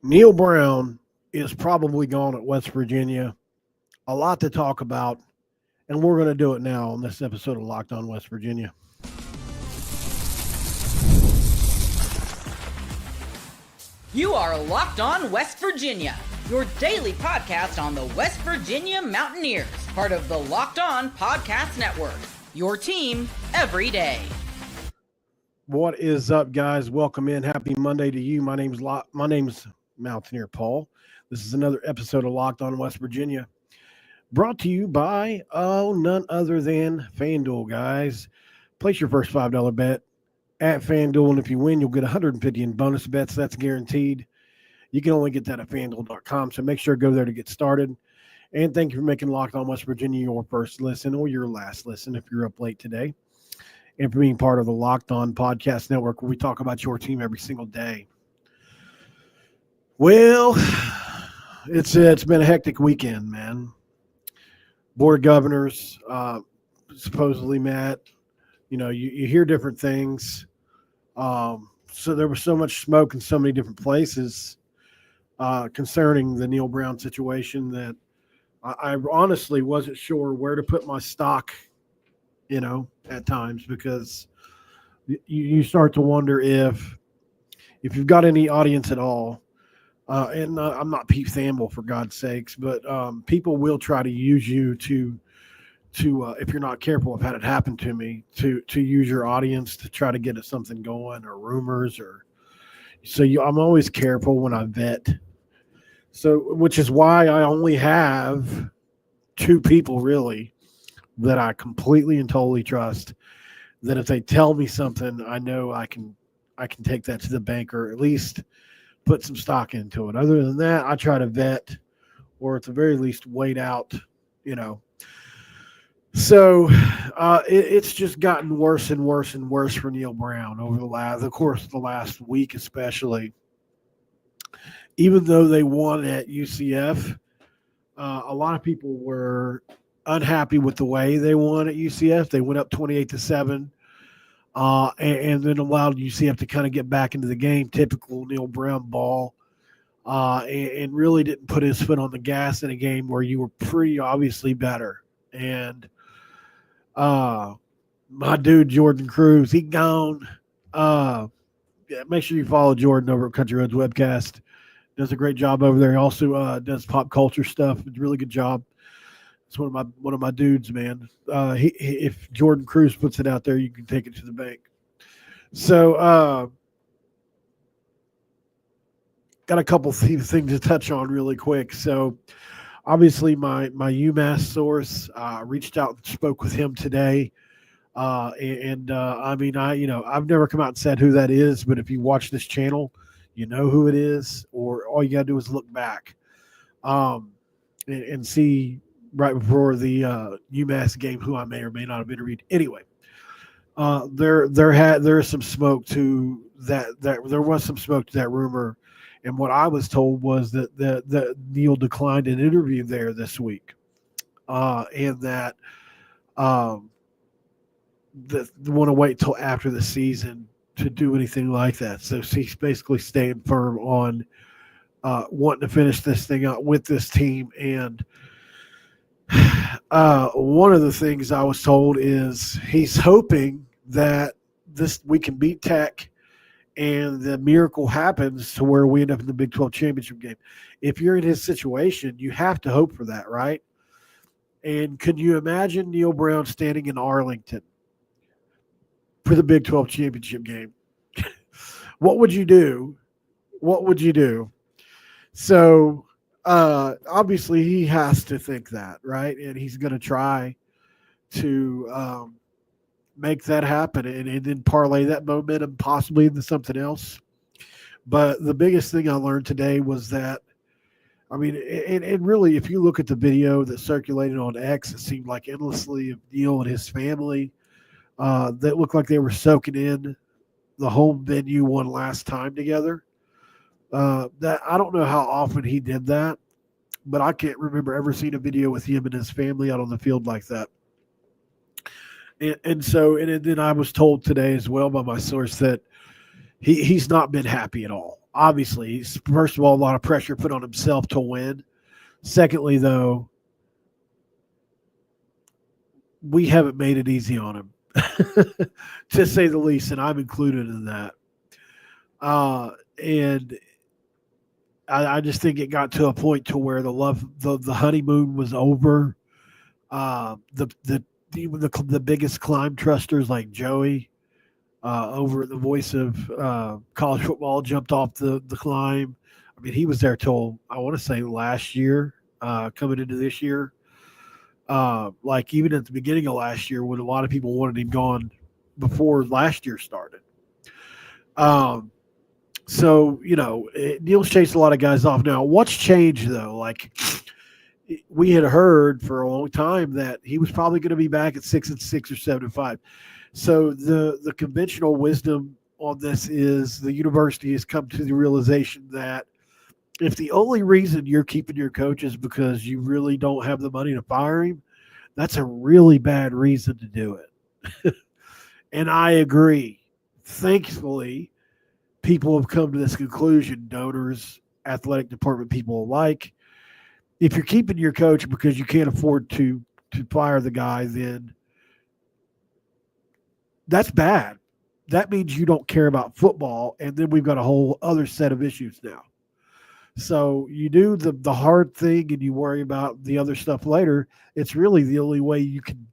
Neal Brown is probably gone at West Virginia. A lot to talk about, and we're going to do it now on this episode of Locked On West Virginia. You are Locked On West Virginia, your daily podcast on the West Virginia Mountaineers, part of the Locked On Podcast Network, your team every day. What is up, guys? Welcome in. Happy Monday to you. My name's Mountaineer Paul. This is another episode of Locked On West Virginia, brought to you by none other than FanDuel, guys. Place your first $5 bet at FanDuel, and if you win, you'll get $150 in bonus bets. That's guaranteed. You can only get that at FanDuel.com, so make sure to go there to get started. And thank you for making Locked On West Virginia your first listen or your last listen if you're up late today, and for being part of the Locked On Podcast Network, where we talk about your team every single day. Well, it's been a hectic weekend, man. Board of Governors supposedly met. You know, you hear different things. So there was so much smoke in so many different places concerning the Neal Brown situation that I honestly wasn't sure where to put my stock, at times, because you start to wonder if you've got any audience at all. And I'm not Pete Thamel, for God's sakes, but people will try to use you to if you're not careful. I've had it happen to me to use your audience to try to get at something going, or rumors, I'm always careful when I vet. So, which is why I only have two people really that I completely and totally trust, that if they tell me something, I know I can take that to the bank, or at least put some stock into it. Other than that, I try to vet, or at the very least wait out, So it's just gotten worse and worse and worse for Neal Brown over the course of the last week, especially. Even though they won at UCF, a lot of people were unhappy with the way they won at UCF. They went up 28-7. And then allowed UCF to kind of get back into the game, typical Neal Brown ball, and really didn't put his foot on the gas in a game where you were pretty obviously better. And my dude Jordan Cruz, he gone. Make sure you follow Jordan over at Country Roads Webcast. Does a great job over there. He also does pop culture stuff. It's a really good job. It's one of my dudes, man. If Jordan Cruz puts it out there, you can take it to the bank. So, got a couple things to touch on really quick. So, obviously, my UMass source reached out and spoke with him today. I've never come out and said who that is, but if you watch this channel, you know who it is, or all you got to do is look back and see right before the UMass game who I may or may not have interviewed. Anyway, there is some smoke to that there was some smoke to that rumor, and what I was told was that Neal declined an interview there this week, and that want to wait till after the season to do anything like that. So he's basically staying firm on wanting to finish this thing out with this team. And one of the things I was told is he's hoping that we can beat Tech and the miracle happens to where we end up in the Big 12 championship game. If you're in his situation, you have to hope for that, right? And can you imagine Neal Brown standing in Arlington for the Big 12 championship game? What would you do? So obviously he has to think that, right? And he's going to try to make that happen and then parlay that momentum possibly into something else. But the biggest thing I learned today was that, and really, if you look at the video that circulated on X, it seemed like endlessly of Neal and his family that looked like they were soaking in the home venue one last time together. That I don't know how often he did that, but I can't remember ever seeing a video with him and his family out on the field like that. And then I was told today as well by my source that he's not been happy at all. Obviously, first of all, a lot of pressure put on himself to win. Secondly, though, we haven't made it easy on him, to say the least, and I'm included in that. And I just think it got to a point to where the honeymoon was over. The biggest climb trusters like Joey over at the voice of college football jumped off the climb. I mean, he was there till I want to say last year, coming into this year. Like even at the beginning of last year, when a lot of people wanted him gone before last year started. So Neal's chased a lot of guys off. Now, what's changed though? Like we had heard for a long time that he was probably going to be back at 6-6 or 7-5. So the conventional wisdom on this is the university has come to the realization that if the only reason you're keeping your coach is because you really don't have the money to fire him, that's a really bad reason to do it. And I agree. Thankfully, people have come to this conclusion, donors, athletic department people alike. If you're keeping your coach because you can't afford to fire the guy, then that's bad. That means you don't care about football, and then we've got a whole other set of issues now. So you do the hard thing and you worry about the other stuff later. It's really the only way you can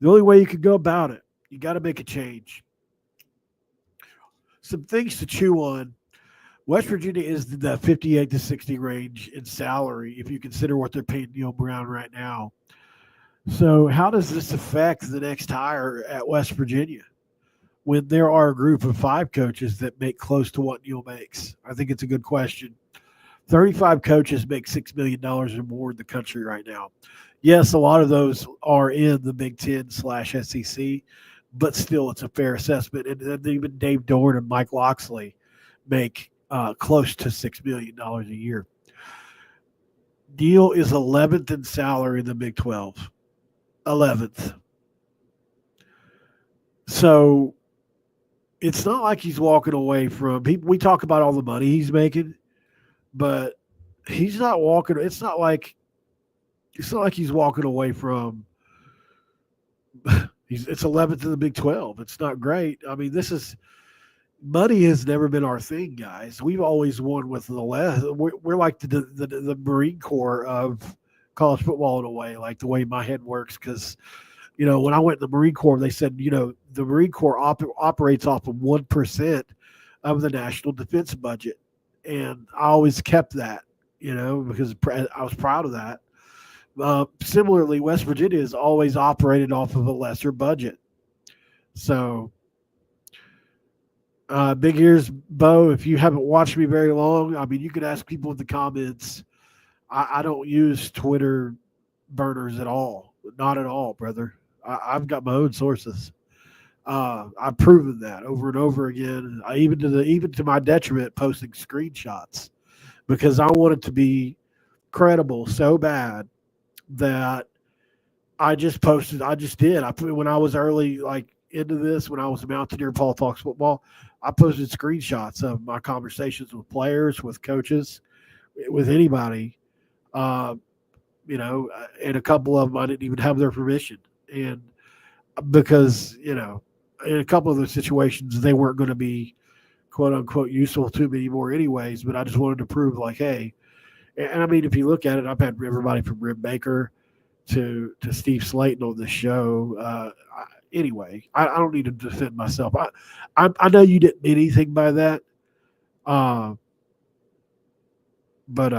go about it. You got to make a change. Some things to chew on. West Virginia is in the 58 to 60 range in salary if you consider what they're paying Neal Brown right now. So how does this affect the next hire at West Virginia when there are a group of 5 coaches that make close to what Neal makes? I think it's a good question. 35 coaches make $6 million or more in the country right now. Yes, a lot of those are in the Big Ten/SEC, but still it's a fair assessment. And even Dave Dorn and Mike Loxley make close to $6 million a year. Neal is 11th in salary in the Big 12. 11th. So it's not like he's walking away from – we talk about all the money he's making, but he's not walking – it's not like he's walking away from – it's 11th in the Big 12. It's not great. I mean, money has never been our thing, guys. We've always won with the less. We're like the Marine Corps of college football in a way, like the way my head works. Because, when I went to the Marine Corps, they said, the Marine Corps operates off of 1% of the national defense budget. And I always kept that, because I was proud of that. Similarly, West Virginia has always operated off of a lesser budget. So, Big Ears, Bo, if you haven't watched me very long, I mean, you could ask people in the comments. I don't use Twitter burners at all. Not at all, brother. I've got my own sources. I've proven that over and over again. Even to my detriment, posting screenshots because I wanted to be credible so bad that I just posted. I just did. I put when I was early, like into this, when I was a Mountaineer, Paul Talks Football. I posted screenshots of my conversations with players, with coaches, with anybody. And a couple of them I didn't even have their permission, and because in a couple of those situations they weren't going to be quote unquote useful to me anymore, anyways. But I just wanted to prove, like, hey, and I mean, if you look at it, I've had everybody from Rib Baker to Steve Slayton on this show. Anyway, I don't need to defend myself. I know you didn't mean anything by that, but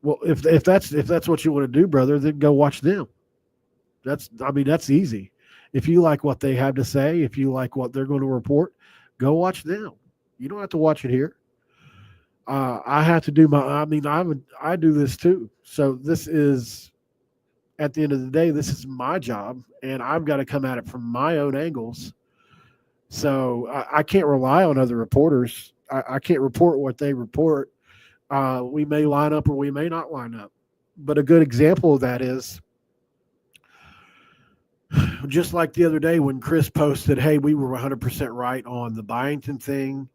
well, if that's what you want to do, brother, then go watch them. That's easy. If you like what they have to say, if you like what they're going to report, go watch them. You don't have to watch it here. I have to do I do this too. So this is, at the end of the day, this is my job, and I've got to come at it from my own angles. So I can't rely on other reporters. I can't report what they report. We may line up or we may not line up. But a good example of that is just like the other day when Chris posted, hey, we were 100% right on the Byington thing.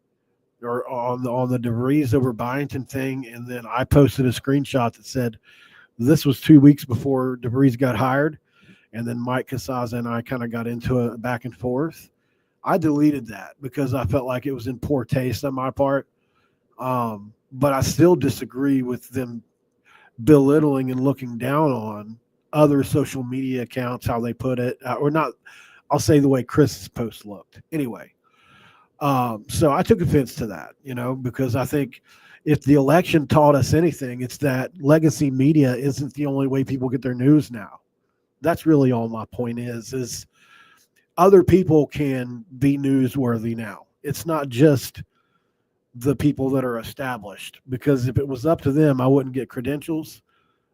or on the DeVries over Byington thing, and then I posted a screenshot that said this was 2 weeks before DeVries got hired, and then Mike Casazza and I kind of got into a back and forth. I deleted that because I felt like it was in poor taste on my part. But I still disagree with them belittling and looking down on other social media accounts, how they put it, or not. I'll say the way Chris's post looked. Anyway, so I took offense to that, because I think if the election taught us anything, it's that legacy media isn't the only way people get their news now. That's really all my point is other people can be newsworthy now. It's not just the people that are established, because if it was up to them, I wouldn't get credentials.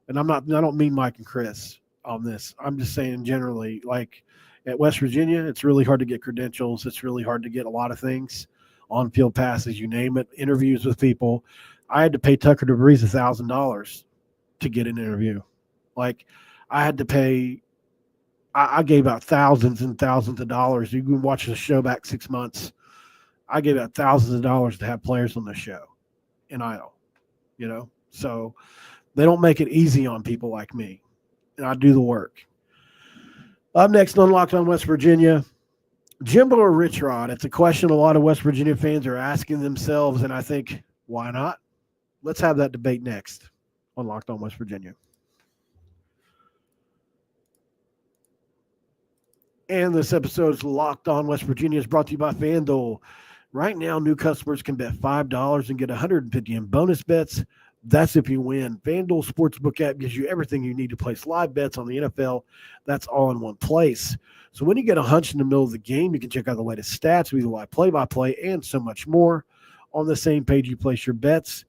And I don't mean Mike and Chris on this. I'm just saying generally, like at West Virginia, it's really hard to get credentials. It's really hard to get a lot of things, on-field passes, you name it, interviews with people. I had to pay Tucker DeVries $1,000 to get an interview. Like I had to pay, I gave out thousands and thousands of dollars. You can watch the show back 6 months. I gave out thousands of dollars to have players on the show in NIL, so they don't make it easy on people like me, and I do the work. Up next on Locked On West Virginia, Jimbo or Rich Rod? It's a question a lot of West Virginia fans are asking themselves, and I think, why not? Let's have that debate next on Locked On West Virginia. And this episode of Locked On West Virginia is brought to you by FanDuel. Right now, new customers can bet $5 and get $150 in bonus bets. That's if you win. FanDuel Sportsbook app gives you everything you need to place live bets on the NFL. That's all in one place. So when you get a hunch in the middle of the game, you can check out the latest stats, read the live play-by-play, and so much more. On the same page you place your bets.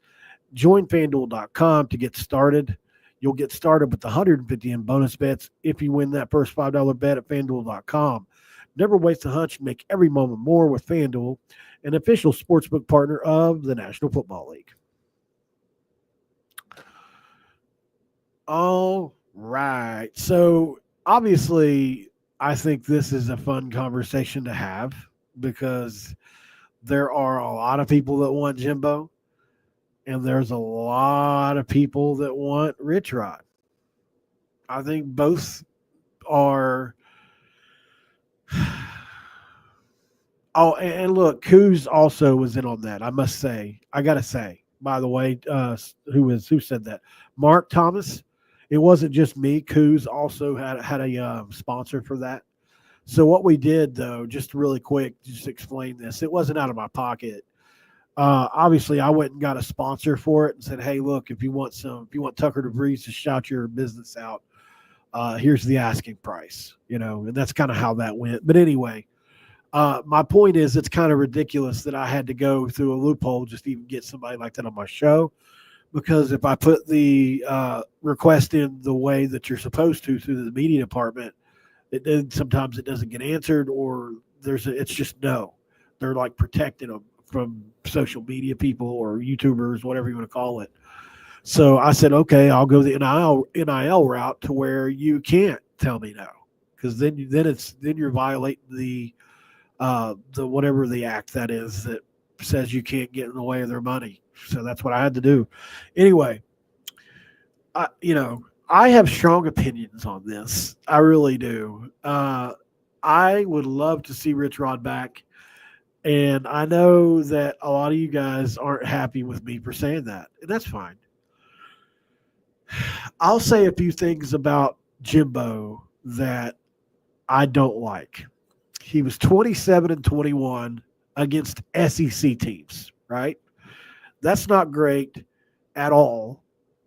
Join FanDuel.com to get started. You'll get started with $150 in bonus bets if you win that first $5 bet at FanDuel.com. Never waste a hunch and make every moment more with FanDuel, an official sportsbook partner of the National Football League. All right. So obviously, I think this is a fun conversation to have because there are a lot of people that want Jimbo, and there's a lot of people that want Rich Rod. I think both are. Oh, and look, Coos also was in on that. I must say, I got to say, by the way, who said that? Mark Thomas. It wasn't just me. Coos also had a sponsor for that. So what we did, though, just really quick, just explain this. It wasn't out of my pocket. Obviously, I went and got a sponsor for it and said, "Hey, look, if you want Tucker DeVries to shout your business out, here's the asking price." And that's kind of how that went. But anyway, my point is, it's kind of ridiculous that I had to go through a loophole just to even get somebody like that on my show. Because if I put the request in the way that you're supposed to through the media department, sometimes it doesn't get answered, or it's just no. They're like protecting them from social media people or YouTubers, whatever you want to call it. So I said, okay, I'll go the NIL route to where you can't tell me no, because then you're violating the whatever the act that is that says you can't get in the way of their money. So that's what I had to do. Anyway, I have strong opinions on this. I really do. I would love to see Rich Rod back. And I know that a lot of you guys aren't happy with me for saying that. And that's fine. I'll say a few things about Jimbo that I don't like. He was 27-21 against SEC teams, right? That's not great at all.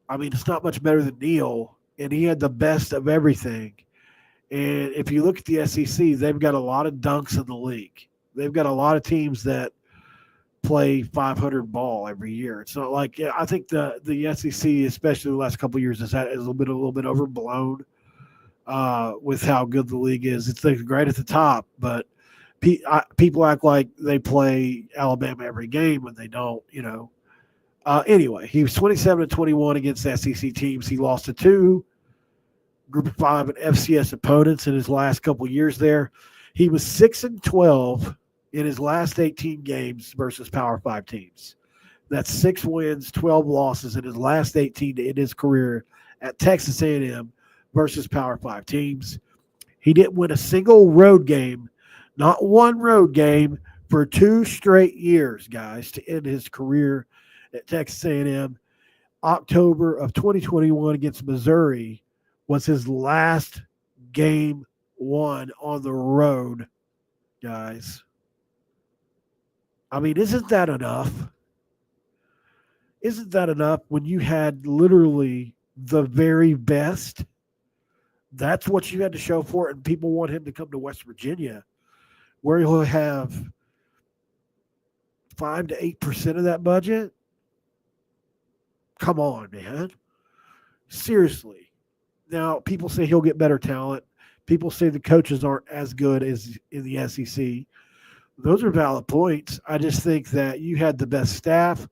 I mean, it's not much better than Neal, and he had the best of everything. And if you look at the SEC, they've got a lot of dunks in the league. They've got a lot of teams that play 500 ball every year. It's not like I think the SEC, especially the last couple of years, is a little bit overblown with how good the league is. It's like great at the top, but people act like they play Alabama every game when they don't. Anyway, he was 27-21 against SEC teams. He lost to 2 Group of 5 and FCS opponents in his last couple of years there. He was 6-12 in his last 18 games versus Power 5 teams. That's 6 wins, 12 losses in his last 18 in his career at Texas A&M versus Power 5 teams. He didn't win a single road game, not one road game, for 2 straight years, guys, to end his career at Texas A&M. October of 2021 against Missouri was his last game won on the road, guys. I mean, isn't that enough? Isn't that enough when you had literally the very best? That's what you had to show for it, and people want him to come to West Virginia, where he'll have 5 to 8% of that budget. Come on, man. Seriously. Now, people say he'll get better talent. People say the coaches aren't as good as in the SEC. Those are valid points. I just think that you had the best staff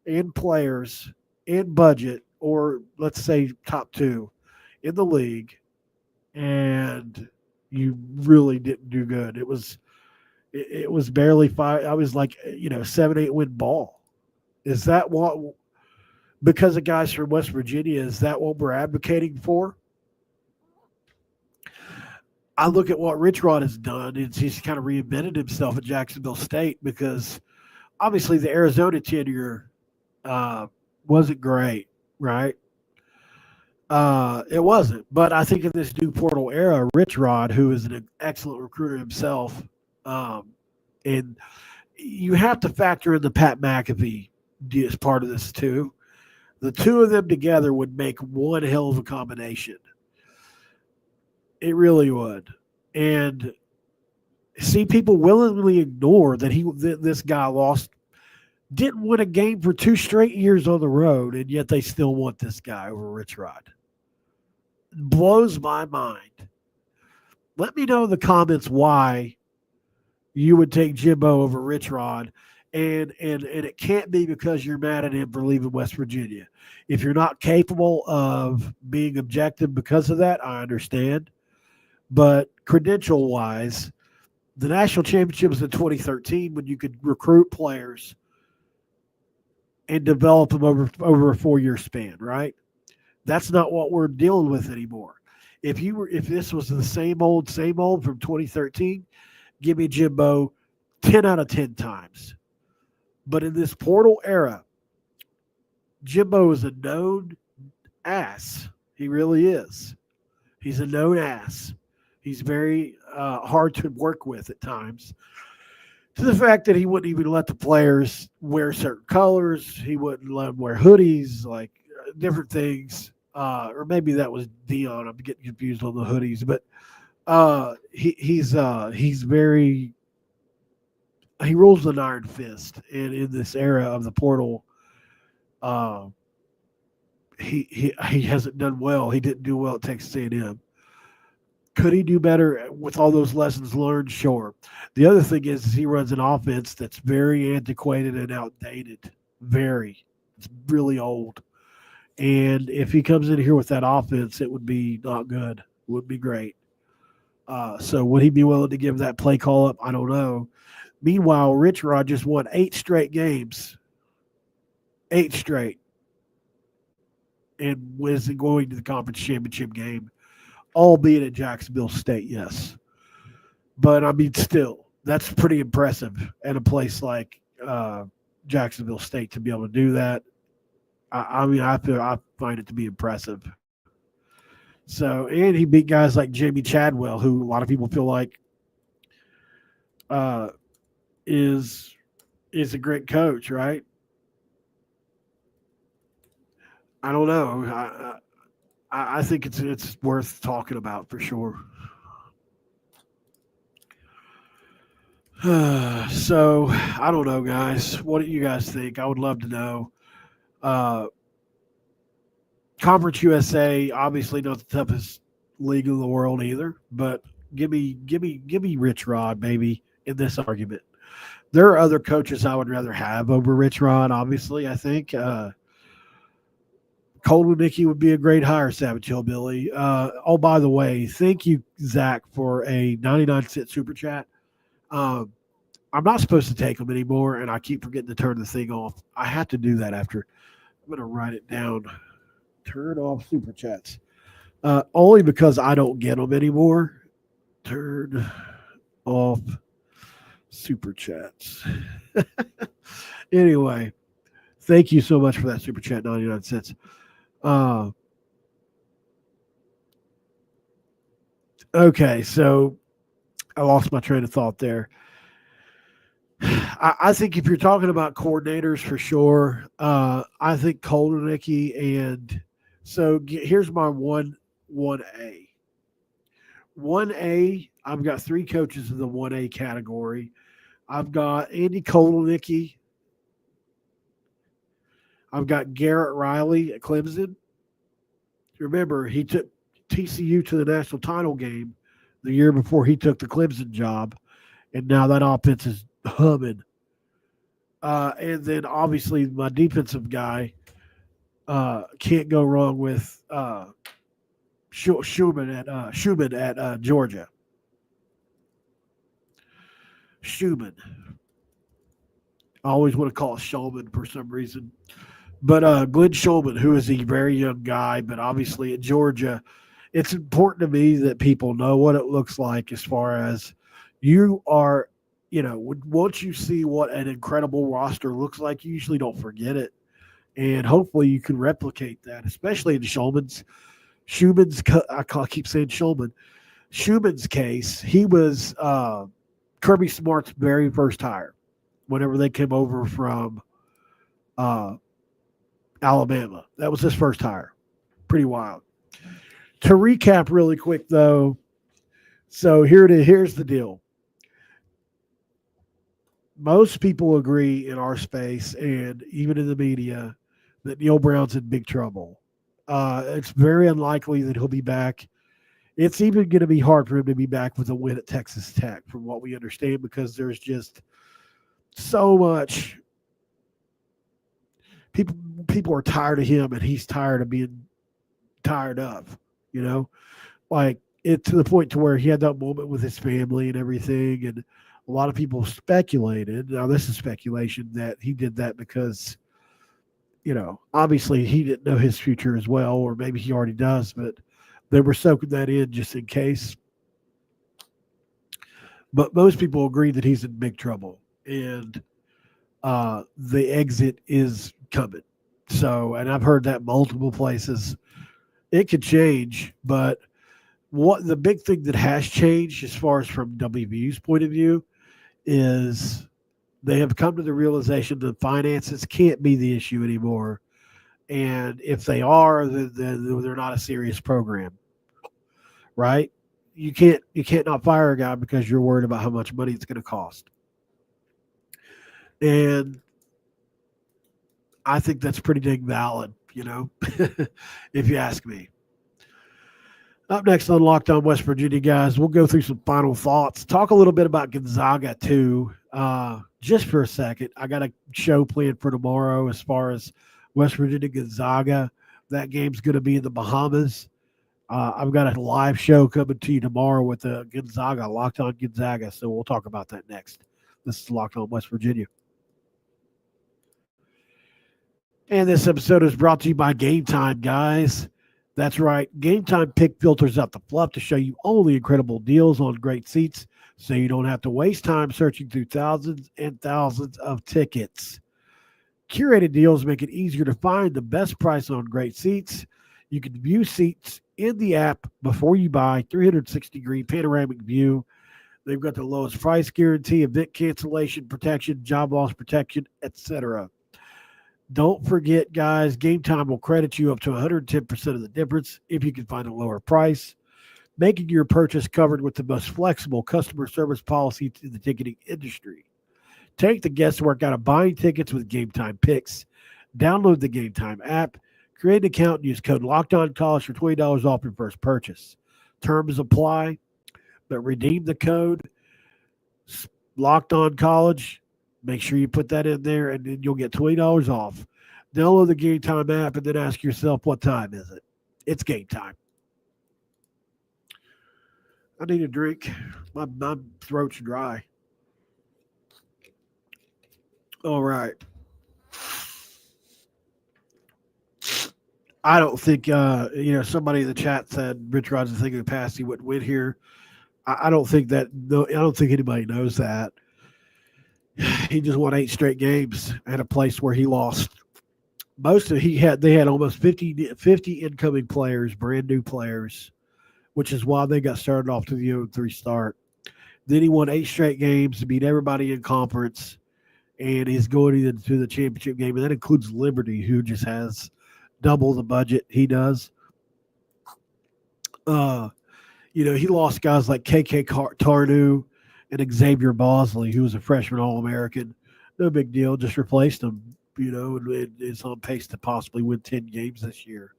and players and budget, or let's say top 2 in the league, and you really didn't do good. It was barely 5. I was like, 7-8 win ball. Is that what, because of guys from West Virginia, is that what we're advocating for? I look at what Rich Rod has done, and he's kind of reinvented himself at Jacksonville State, because obviously the Arizona tenure wasn't great, right? It wasn't. But I think in this new portal era, Rich Rod, who is an excellent recruiter himself, and you have to factor in the Pat McAfee as part of this too. The two of them together would make one hell of a combination. It really would. And see, people willingly ignore that this guy didn't win a game for 2 straight years on the road, and yet they still want this guy over Rich Rod. It blows my mind. Let me know in the comments why you would take Jimbo over Rich Rod, and it can't be because you're mad at him for leaving West Virginia. If you're not capable of being objective because of that, I understand. But credential-wise, the national championship was in 2013 when you could recruit players and develop them over a 4-year span, right? That's not what we're dealing with anymore. If this was the same old from 2013, give me Jimbo 10 out of 10 times. But in this portal era, Jimbo is a known ass. He really is. He's a known ass. He's very hard to work with at times. To the fact that he wouldn't even let the players wear certain colors. He wouldn't let them wear hoodies, like different things. Or maybe that was Dion. I'm getting confused on the hoodies. But he's very – he rules with an iron fist. And in this era of the portal, he hasn't done well. He didn't do well at Texas A&M. Could he do better with all those lessons learned? Sure. The other thing is he runs an offense that's very antiquated and outdated. Very. It's really old. And if he comes in here with that offense, it would be not good. It would be great. So would he be willing to give that play call up? I don't know. Meanwhile, Rich Rod just won 8 straight games. 8 straight. And was going to the conference championship game. Albeit at Jacksonville State, yes. But, I mean, still, that's pretty impressive at a place like Jacksonville State to be able to do that. I find it to be impressive. So, and he beat guys like Jamie Chadwell, who a lot of people feel like is a great coach, right? I don't know. I think it's worth talking about for sure. So, I don't know, guys. What do you guys think? I would love to know. Conference USA, obviously not the toughest league in the world either, but give me Rich Rod, maybe, in this argument. There are other coaches I would rather have over Rich Rod, obviously, I think. Cold Nicky would be a great hire, Savage Hillbilly. Oh, by the way, thank you, Zach, for a 99-cent super chat. I I'm not supposed to take them anymore, and I keep forgetting to turn the thing off. I have to do that after. I'm going to write it down. Turn off super chats. Only because I don't get them anymore. Turn off super chats. Anyway, thank you so much for that super chat, 99 cents. Okay, so I lost my train of thought there. I think if you're talking about coordinators for sure, I think Kolnicky and so here's my one A. 1A, I've got three coaches in the 1A category. I've got Andy Kolnicky. I've got Garrett Riley at Clemson. Remember, he took TCU to the national title game the year before he took the Clemson job, and now that offense is humming. And then obviously my defensive guy can't go wrong with Schumann at Georgia. Schumann. I always want to call it Shulman for some reason. But Glenn Shulman, who is a very young guy, but obviously at Georgia, it's important to me that people know what it looks like as far as you are, once you see what an incredible roster looks like, you usually don't forget it. And hopefully you can replicate that, especially in Schumann's I keep saying Shulman. Schumann's case, he was Kirby Smart's very first hire whenever they came over from Alabama. That was his first hire. Pretty wild. To recap really quick, though, so here's the deal. Most people agree in our space and even in the media that Neal Brown's in big trouble. It's very unlikely that he'll be back. It's even going to be hard for him to be back with a win at Texas Tech, from what we understand, because there's just so much. People are tired of him, and he's tired of being tired of. Like it to the point to where he had that moment with his family and everything, and a lot of people speculated. Now this is speculation that he did that because, obviously he didn't know his future as well, or maybe he already does, but they were soaking that in just in case. But most people agree that he's in big trouble, and the exit is coming. So, and I've heard that multiple places. It could change, but what the big thing that has changed as far as from WVU's point of view is they have come to the realization that finances can't be the issue anymore. And if they are, then they're not a serious program, right? You can't not fire a guy because you're worried about how much money it's going to cost. And I think that's pretty dang valid, if you ask me. Up next on Locked On West Virginia, guys, we'll go through some final thoughts. Talk a little bit about Gonzaga, too. Just for a second, I got a show planned for tomorrow as far as West Virginia Gonzaga. That game's going to be in the Bahamas. I've got a live show coming to you tomorrow with Gonzaga, Locked On Gonzaga, so we'll talk about that next. This is Locked On West Virginia. And this episode is brought to you by Game Time, guys. That's right. Game Time Pick filters out the fluff to show you only incredible deals on great seats, so you don't have to waste time searching through thousands and thousands of tickets. Curated deals make it easier to find the best price on great seats. You can view seats in the app before you buy, 360-degree panoramic view. They've got the lowest price guarantee, event cancellation protection, job loss protection, etc. Don't forget, guys, Game Time will credit you up to 110% of the difference if you can find a lower price, making your purchase covered with the most flexible customer service policy in the ticketing industry. Take the guesswork out of buying tickets with Game Time Picks. Download the Game Time app, create an account, and use code LOCKEDONCollege for $20 off your first purchase. Terms apply, but redeem the code LOCKEDONCollege. Make sure you put that in there, and then you'll get $20 off. Download the Game Time app and then ask yourself, what time is it? It's game time. I need a drink. My throat's dry. All right. I don't think, somebody in the chat said Rich Rod's the thing in the past he wouldn't win here. I don't think that. No, I don't think anybody knows that. He just won 8 straight games at a place where he lost. They had almost 50 incoming players, brand new players, which is why they got started off to the 0-3 start. Then he won 8 straight games to beat everybody in conference, and he's going into the championship game, and that includes Liberty, who just has double the budget he does. He lost guys like KK Tarnu and Xavier Bosley, who was a freshman All-American. No big deal, just replaced him. And it's on pace to possibly win 10 games this year.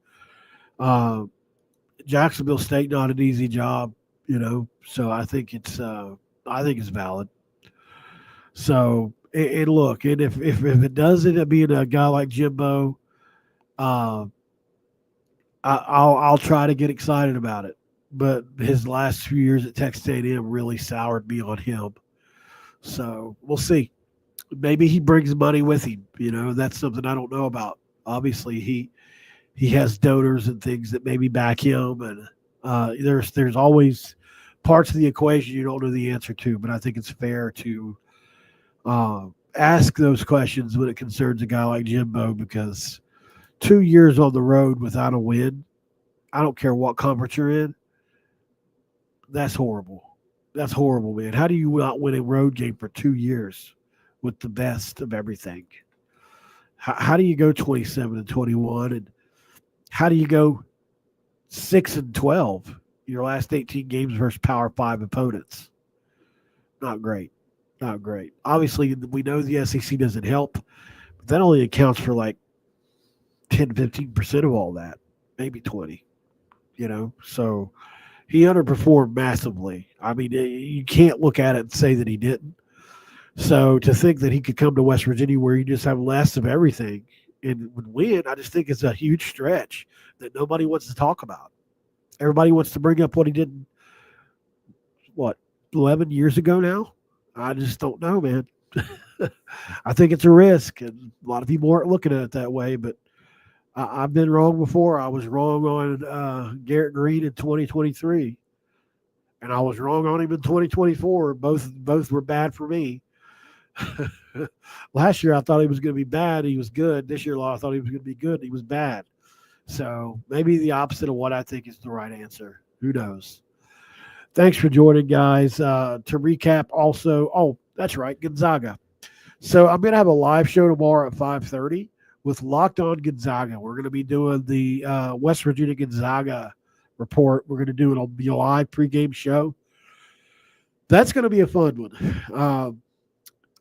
Jacksonville State, not an easy job, so I think it's valid. So, and look, and if it does end up being a guy like Jimbo, I'll try to get excited about it. But his last few years at Texas A&M really soured me on him. So we'll see. Maybe he brings money with him. That's something I don't know about. Obviously, he has donors and things that maybe back him, and there's always parts of the equation you don't know the answer to. But I think it's fair to ask those questions when it concerns a guy like Jimbo, because 2 years on the road without a win, I don't care what conference you're in, that's horrible. That's horrible, man. How do you not win a road game for 2 years with the best of everything? How do you go 27-21, and how do you go 6-12 your last 18 games versus Power 5 opponents? Not great. Not great. Obviously, we know the SEC doesn't help, but that only accounts for like 10-15% of all that, maybe 20. So he underperformed massively. I mean, you can't look at it and say that he didn't. So to think that he could come to West Virginia where you just have less of everything and would win, I just think it's a huge stretch that nobody wants to talk about. Everybody wants to bring up what he did, 11 years ago now? I just don't know, man. I think it's a risk, and a lot of people aren't looking at it that way, but I've been wrong before. I was wrong on Garrett Green in 2023, and I was wrong on him in 2024. Both were bad for me. Last year, I thought he was going to be bad. He was good. This year, I thought he was going to be good. He was bad. So maybe the opposite of what I think is the right answer. Who knows? Thanks for joining, guys. To recap also, that's right, Gonzaga. So I'm going to have a live show tomorrow at 5:30 with Locked On Gonzaga. We're going to be doing the West Virginia Gonzaga report. We're going to do it'll be a live pregame show. That's going to be a fun one.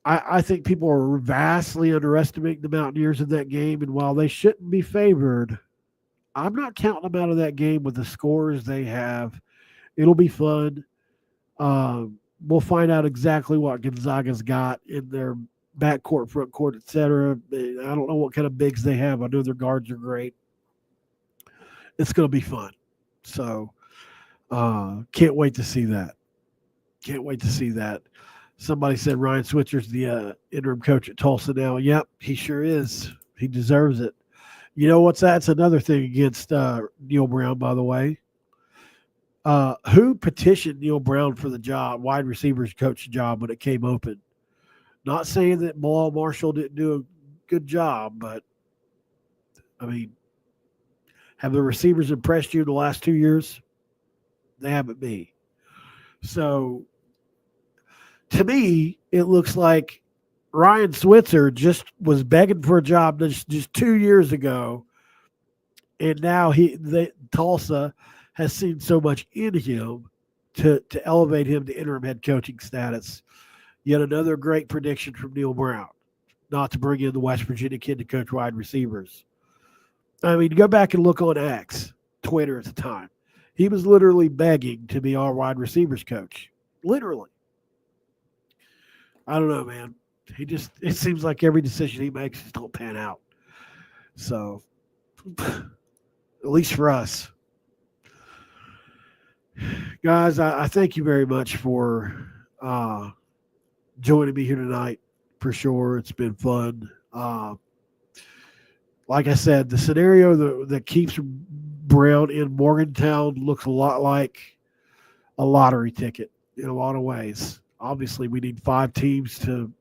I think people are vastly underestimating the Mountaineers in that game, and while they shouldn't be favored, I'm not counting them out of that game with the scores they have. It'll be fun. We'll find out exactly what Gonzaga's got in their backcourt, front court, etc. I don't know what kind of bigs they have. I know their guards are great. It's going to be fun. So can't wait to see that. Can't wait to see that. Somebody said Ryan Switzer's the interim coach at Tulsa now. Yep, he sure is. He deserves it. You know what's that? It's another thing against Neal Brown, by the way. Who petitioned Neal Brown for the job, wide receivers coach job, when it came open? Not saying that Bilal Marshall didn't do a good job, but, I mean, have the receivers impressed you in the last 2 years? They haven't me. So, to me, it looks like Ryan Switzer just was begging for a job just 2 years ago, and now Tulsa has seen so much in him to elevate him to interim head coaching status. Yet another great prediction from Neal Brown, not to bring in the West Virginia kid to coach wide receivers. I mean, go back and look on X, Twitter at the time. He was literally begging to be our wide receivers coach. Literally. I don't know, man. It seems like every decision he makes just don't pan out. So, at least for us. Guys, I thank you very much for joining me here tonight. for sure. It's been fun. Like I said, the scenario that keeps Brown in Morgantown looks a lot like a lottery ticket in a lot of ways. Obviously, we need 4 teams to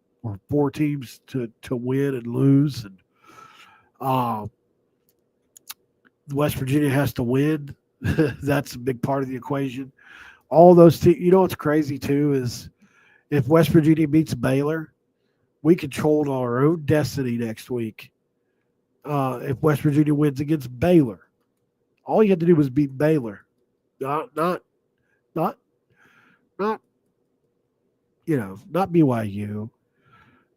win and lose, and West Virginia has to win. That's a big part of the equation. All those teams. You know what's crazy too is if West Virginia beats Baylor, we control our own destiny next week. If West Virginia wins against Baylor, all you had to do was beat Baylor, not not BYU,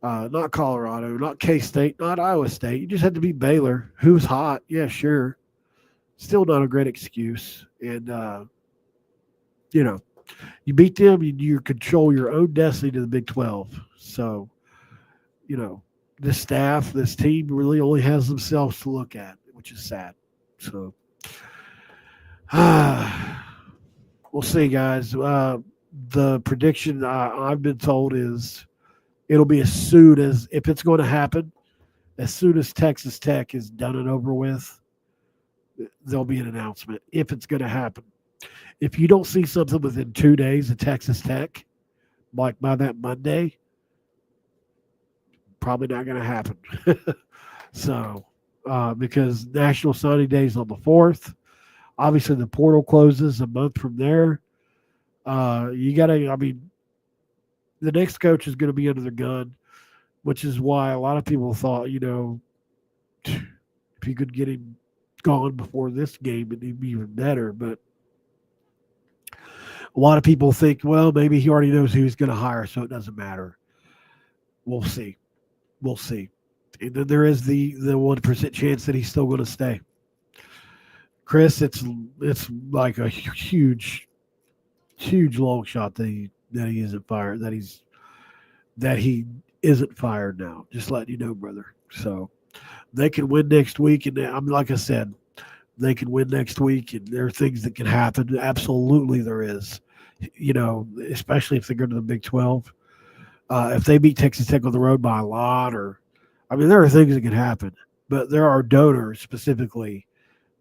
not Colorado, not K-State, not Iowa State. You just had to beat Baylor, who's hot. Yeah, sure. Still not a great excuse. And, you beat them, you control your own destiny to the Big 12. So, this staff, this team really only has themselves to look at, which is sad. So, we'll see, guys. The prediction I've been told is it'll be as soon as, if it's going to happen, as soon as Texas Tech is done and over with, there'll be an announcement if it's going to happen. If you don't see something within 2 days of Texas Tech, like by that Monday, probably not going to happen. So, because National Signing Day is on the 4th. Obviously, the portal closes a month from there. The next coach is going to be under the gun, which is why a lot of people thought, if you could get him gone before this game, it'd be even better. But a lot of people think, well, maybe he already knows who he's going to hire, so it doesn't matter. We'll see. And then there is the 1% chance that he's still going to stay. Chris, it's like a huge long shot that he isn't fired. That he isn't fired now. Just letting you know, brother. So they can win next week, and like I said, they can win next week, and there are things that can happen. Absolutely, there is. Especially if they go to the Big 12. If they beat Texas Tech on the road by a lot, there are things that can happen. But there are donors specifically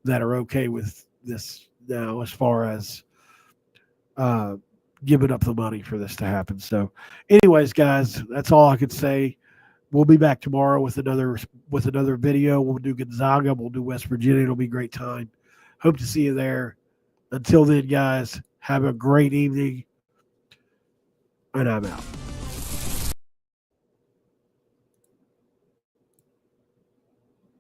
that are okay with this now, as far as giving up the money for this to happen. So, anyways, guys, that's all I could say. We'll be back tomorrow with another video. We'll do Gonzaga. We'll do West Virginia. It'll be a great time. Hope to see you there. Until then, guys, have a great evening. And I'm out.